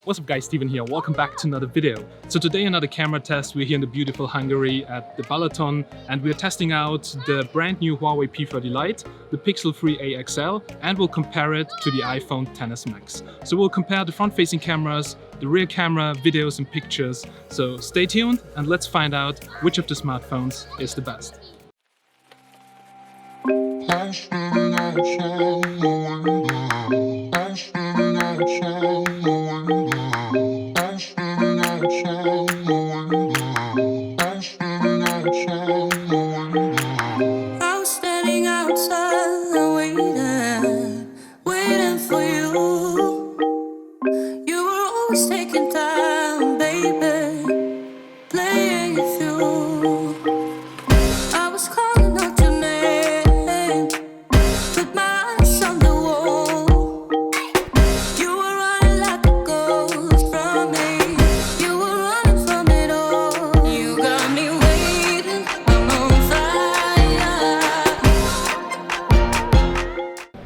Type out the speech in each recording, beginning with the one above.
What's up guys, Steven here, welcome back to another video. So today another camera test. We're here in the beautiful Hungary at the Balaton and we're testing out the brand new Huawei P30 Lite, the Pixel 3a XL, and we'll compare it to the iPhone XS Max. So we'll compare the front-facing cameras, the rear camera, videos and pictures. So stay tuned and let's find out which of the smartphones is the best.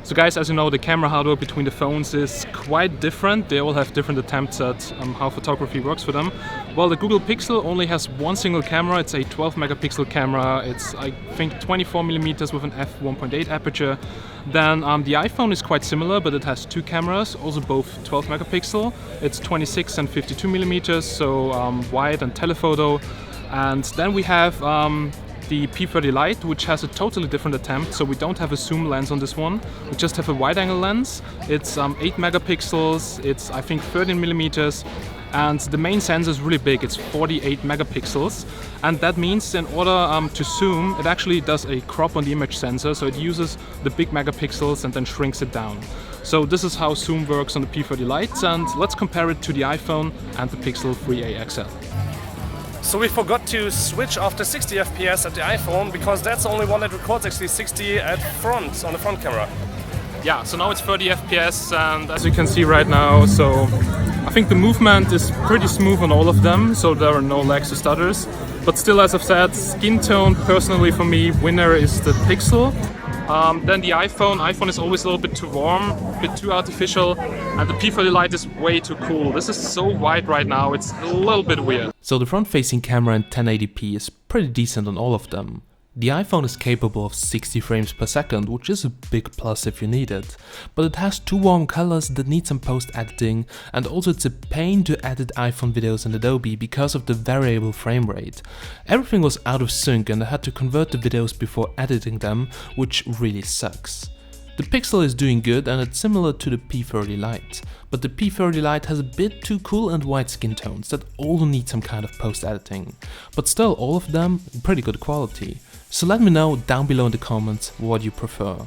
So guys, as you know, the camera hardware between the phones is quite different. They all have different attempts at how photography works for them. Well, the Google Pixel only has one single camera. It's a 12 megapixel camera. It's, I think, 24 millimeters with an f1.8 aperture. Then the iPhone is quite similar, but it has two cameras, also both 12 megapixel. It's 26 and 52 millimeters, so wide and telephoto. And then we have the P30 Lite, which has a totally different attempt. So we don't have a zoom lens on this one. We just have a wide-angle lens. It's 8 megapixels. It's, I think, 13 millimeters. And the main sensor is really big. It's 48 megapixels. And that means in order to zoom, it actually does a crop on the image sensor. So it uses the big megapixels and then shrinks it down. So this is how zoom works on the P30 Lite. And let's compare it to the iPhone and the Pixel 3a XL. So we forgot to switch after 60 FPS at the iPhone because that's the only one that records actually 60 at front, on the front camera. Yeah, so now it's 30 FPS and as you can see right now, so I think the movement is pretty smooth on all of them, so there are no lags or stutters. But still, as I've said, skin tone personally for me, winner is the Pixel. Then the iPhone is always a little bit too warm, a bit too artificial, and the P30 Lite is way too cool. This is so white right now, it's a little bit weird. So the front-facing camera in 1080p is pretty decent on all of them. The iPhone is capable of 60 frames per second, which is a big plus if you need it. But it has two warm colors that need some post-editing, and also it's a pain to edit iPhone videos in Adobe because of the variable frame rate. Everything was out of sync and I had to convert the videos before editing them, which really sucks. The Pixel is doing good and it's similar to the P30 Lite, but the P30 Lite has a bit too cool and white skin tones that all need some kind of post-editing. But still, all of them pretty good quality. So let me know down below in the comments what you prefer.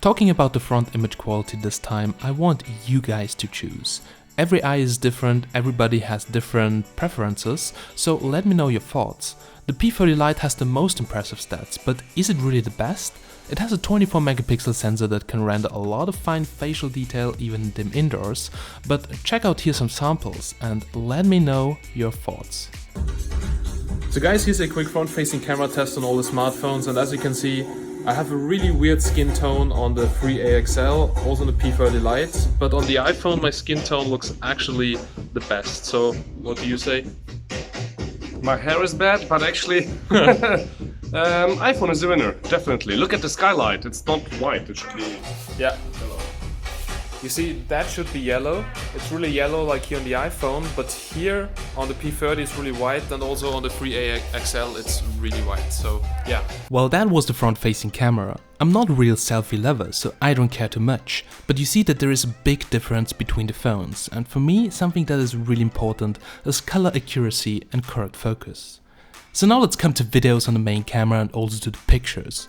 Talking about the front image quality this time, I want you guys to choose. Every eye is different, everybody has different preferences, so let me know your thoughts. The P30 Lite has the most impressive stats, but is it really the best? It has a 24 megapixel sensor that can render a lot of fine facial detail even dim indoors, but check out here some samples and let me know your thoughts. So guys, here's a quick front-facing camera test on all the smartphones, and as you can see, I have a really weird skin tone on the 3a XL, also on the P30 Lite, but on the iPhone my skin tone looks actually the best. So what do you say? My hair is bad, but actually iPhone is the winner, definitely. Look at the skylight, it's not white, it should be Yeah. yellow. You see, that should be yellow. It's really yellow like here on the iPhone, but here on the P30 it's really white, and also on the 3a XL it's really white, so yeah. Well, that was the front-facing camera. I'm not a real selfie lover, so I don't care too much, but you see that there is a big difference between the phones, and for me something that is really important is color accuracy and correct focus. So now let's come to videos on the main camera and also to the pictures.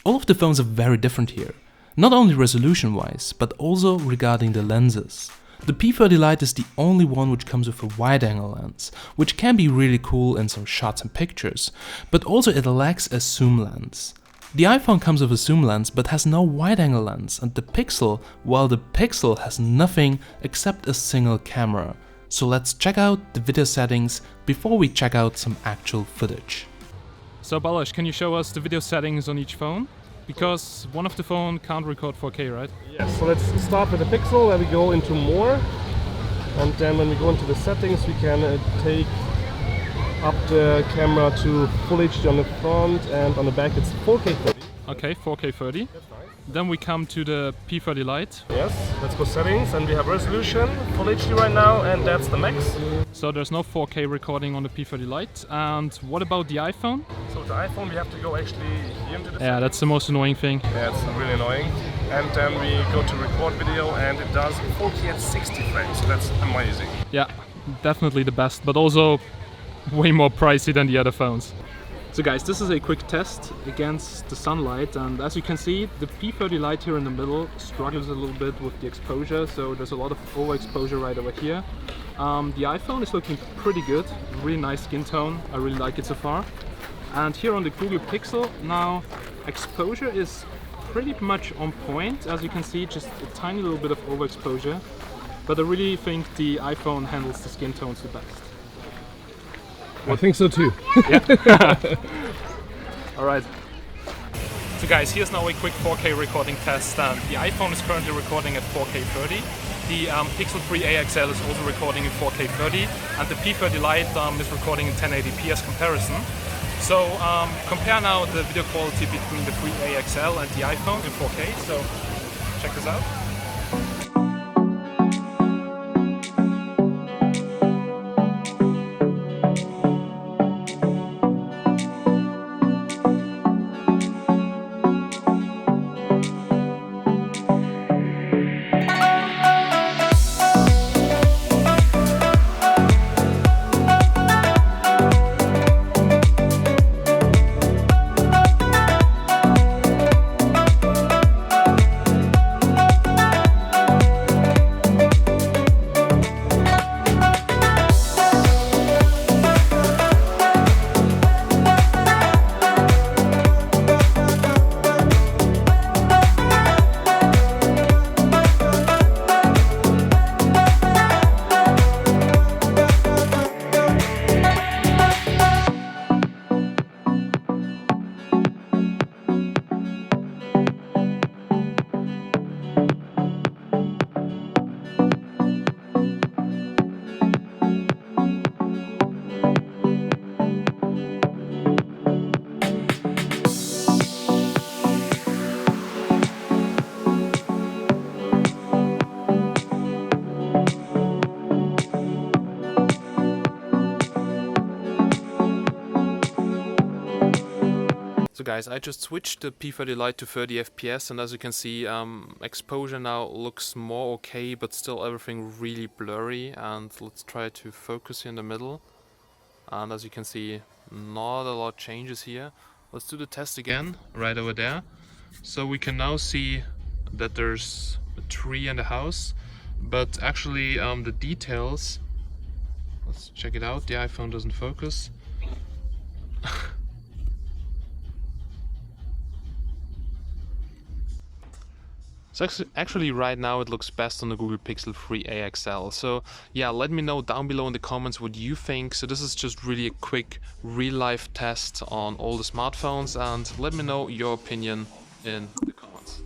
All of the phones are very different here. Not only resolution-wise, but also regarding the lenses. The P30 Lite is the only one which comes with a wide-angle lens, which can be really cool in some shots and pictures, but also it lacks a zoom lens. The iPhone comes with a zoom lens but has no wide-angle lens, and the Pixel, well, the Pixel has nothing except a single camera. So let's check out the video settings before we check out some actual footage. So Balázs, can you show us the video settings on each phone? Because one of the phone can't record 4K, right? Yes, so let's start with the Pixel, where we go into more. And then when we go into the settings, we can take up the camera to Full HD on the front, and on the back it's 4K 30. Okay, 4K 30. That's nice. Then we come to the P30 Lite. Yes, let's go settings, and we have resolution, Full HD right now, and that's the max. So there's no 4K recording on the P30 Lite. And what about the iPhone? So the iPhone, we have to go actually here into the Yeah, that's the most annoying thing. Yeah, it's really annoying. And then we go to record video, and it does 4K at 60 frames, so that's amazing. Yeah, definitely the best, but also way more pricey than the other phones. So guys, this is a quick test against the sunlight, and as you can see, the P30 Lite here in the middle struggles a little bit with the exposure, so there's a lot of overexposure right over here. The iPhone is looking pretty good, really nice skin tone, I really like it so far. And here on the Google Pixel, now exposure is pretty much on point, as you can see, just a tiny little bit of overexposure. But I really think the iPhone handles the skin tones the best. I think so too. Alright. So guys, here's now a quick 4K recording test. The iPhone is currently recording at 4K 30. The Pixel 3a XL is also recording in 4K 30, and the P30 Lite is recording in 1080p as comparison. So compare now the video quality between the 3a XL and the iPhone in 4K. So check this out. So guys, I just switched the P30 Lite to 30 FPS, and as you can see, exposure now looks more okay, but still everything really blurry. And let's try to focus here in the middle. And as you can see, not a lot changes here. Let's do the test again, right over there. So we can now see that there's a tree and a house, but actually the details, let's check it out, the iPhone doesn't focus. So actually right now it looks best on the Google Pixel 3a XL. So yeah, let me know down below in the comments what you think. So this is just really a quick real life test on all the smartphones, and let me know your opinion in the comments.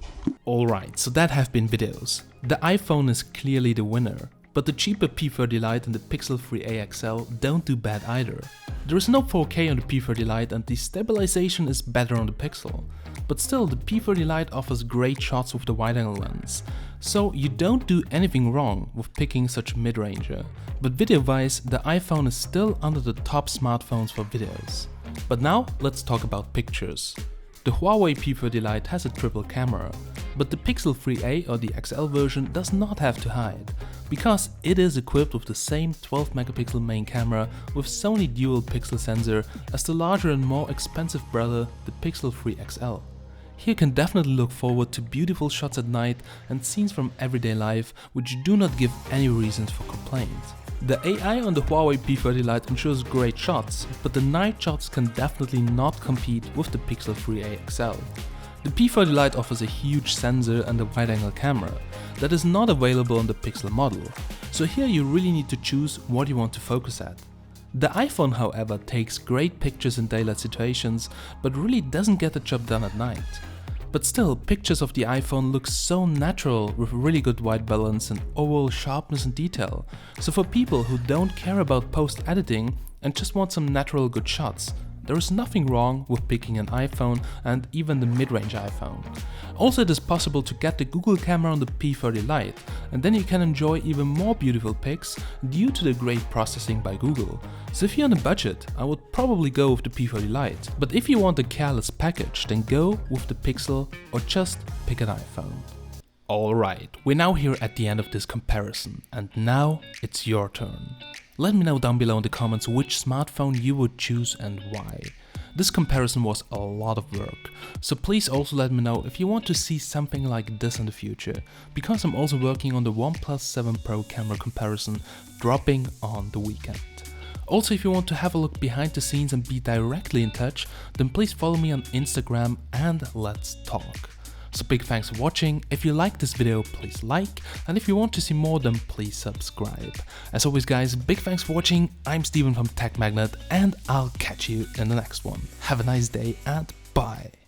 Alright, so that have been videos. The iPhone is clearly the winner, but the cheaper P30 Lite and the Pixel 3a XL don't do bad either. There is no 4K on the P30 Lite and the stabilization is better on the Pixel. But still, the P30 Lite offers great shots with the wide-angle lens, so you don't do anything wrong with picking such a mid-ranger. But video-wise, the iPhone is still under the top smartphones for videos. But now, let's talk about pictures. The Huawei P30 Lite has a triple camera, but the Pixel 3a or the XL version does not have to hide, because it is equipped with the same 12 megapixel main camera with Sony dual pixel sensor as the larger and more expensive brother, the Pixel 3 XL. Here you can definitely look forward to beautiful shots at night and scenes from everyday life which do not give any reasons for complaint. The AI on the Huawei P30 Lite ensures great shots, but the night shots can definitely not compete with the Pixel 3a XL. The P30 Lite offers a huge sensor and a wide-angle camera that is not available on the Pixel model, so here you really need to choose what you want to focus at. The iPhone, however, takes great pictures in daylight situations, but really doesn't get the job done at night. But still, pictures of the iPhone look so natural with really good white balance and overall sharpness and detail. So for people who don't care about post-editing and just want some natural good shots, there is nothing wrong with picking an iPhone and even the mid-range iPhone. Also, it is possible to get the Google camera on the P30 Lite, and then you can enjoy even more beautiful pics due to the great processing by Google. So if you're on a budget, I would probably go with the P30 Lite. But if you want a careless package, then go with the Pixel or just pick an iPhone. Alright, we're now here at the end of this comparison, and now it's your turn. Let me know down below in the comments which smartphone you would choose and why. This comparison was a lot of work, so please also let me know if you want to see something like this in the future, because I'm also working on the OnePlus 7 Pro camera comparison dropping on the weekend. Also, if you want to have a look behind the scenes and be directly in touch, then please follow me on Instagram and let's talk. So big thanks for watching. If you like this video, please like, and if you want to see more, then please subscribe. As always guys, big thanks for watching. I'm Steven from Tech Magnet, and I'll catch you in the next one. Have a nice day and bye.